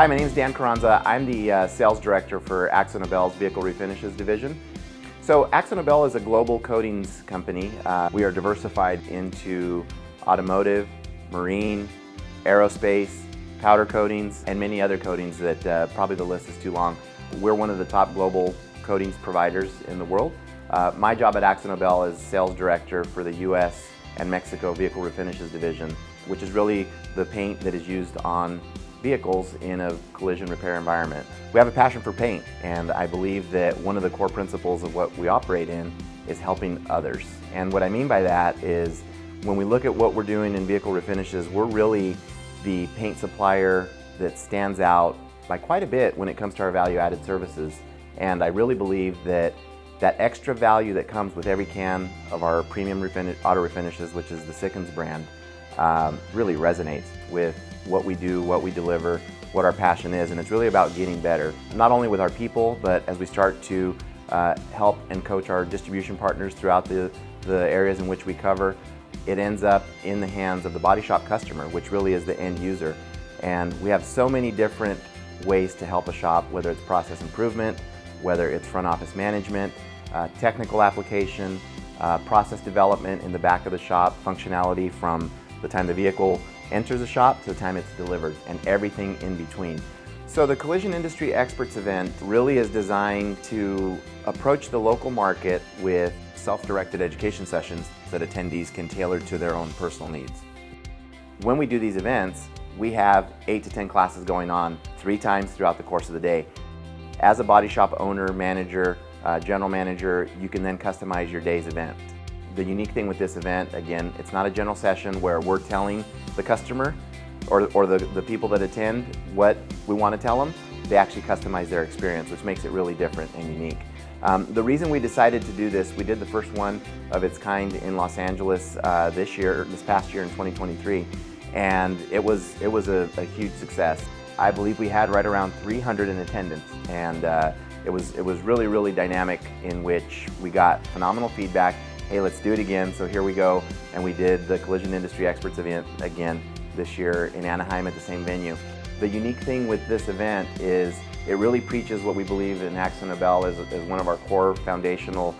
Hi, my name is Dan Carranza. I'm the sales director for AkzoNobel's Vehicle Refinishes division. So AkzoNobel is a global coatings company. We are diversified into automotive, marine, aerospace, powder coatings, and many other coatings that probably the list is too long. We're one of the top global coatings providers in the world. My job at AkzoNobel is sales director for the US and Mexico Vehicle Refinishes division, which is really the paint that is used on vehicles in a collision repair environment. We have a passion for paint, and I believe that one of the core principles of what we operate in is helping others. And what I mean by that is when we look at what we're doing in vehicle refinishes, we're really the paint supplier that stands out by quite a bit when it comes to our value-added services. And I really believe that that extra value that comes with every can of our premium auto refinishes, which is the Sickens brand, really resonates with what we do, what we deliver, what our passion is, and it's really about getting better. Not only with our people, but as we start to help and coach our distribution partners throughout the areas in which we cover, it ends up in the hands of the body shop customer, which really is the end user. And we have so many different ways to help a shop, whether it's process improvement, whether it's front office management, technical application, process development in the back of the shop, functionality from the time the vehicle enters the shop to the time it's delivered, and everything in between. So the Collision Industry Experts event really is designed to approach the local market with self-directed education sessions that attendees can tailor to their own personal needs. When we do these events, we have 8 to 10 classes going on 3 times throughout the course of the day. As a body shop owner, manager, general manager, you can then customize your day's event. The unique thing with this event, again, it's not a general session where we're telling the customer or the people that attend what we want to tell them. They actually customize their experience, which makes it really different and unique. The reason we decided to do this, we did the first one of its kind in Los Angeles this past year in 2023, and it was a huge success. I believe we had right around 300 in attendance, and it was really dynamic, in which we got phenomenal feedback. Hey, let's do it again. So here we go, and we did the Collision Industry Experts event again this year in Anaheim at the same venue. The unique thing with this event is it really preaches what we believe in AkzoNobel as one of our core foundational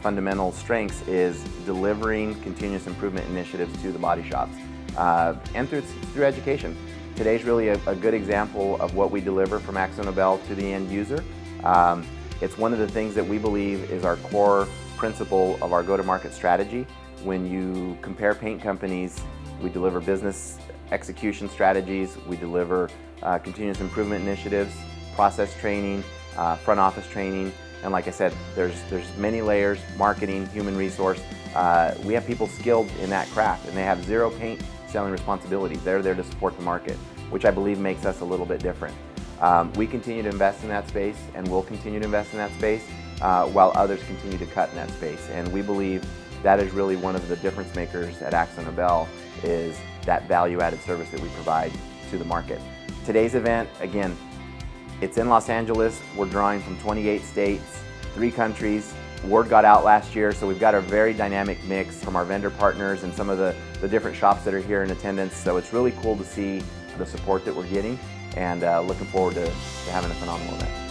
fundamental strengths, is delivering continuous improvement initiatives to the body shops and through education. Today's really a good example of what we deliver from AkzoNobel to the end user. It's one of the things that we believe is our core principle of our go-to-market strategy. When you compare paint companies, we deliver business execution strategies, we deliver continuous improvement initiatives, process training, front office training, and like I said, there's many layers: marketing, human resource. We have people skilled in that craft, and they have zero paint selling responsibility. They're there to support the market, which I believe makes us a little bit different. We continue to invest in that space, and we'll continue to invest in that space while others continue to cut in that space. And we believe that is really one of the difference makers at AkzoNobel, is that value-added service that we provide to the market. Today's event, again, it's in Los Angeles. We're drawing from 28 states, 3 countries. Word got out last year, so we've got a very dynamic mix from our vendor partners and some of the different shops that are here in attendance. So it's really cool to see the support that we're getting, and looking forward to having a phenomenal event.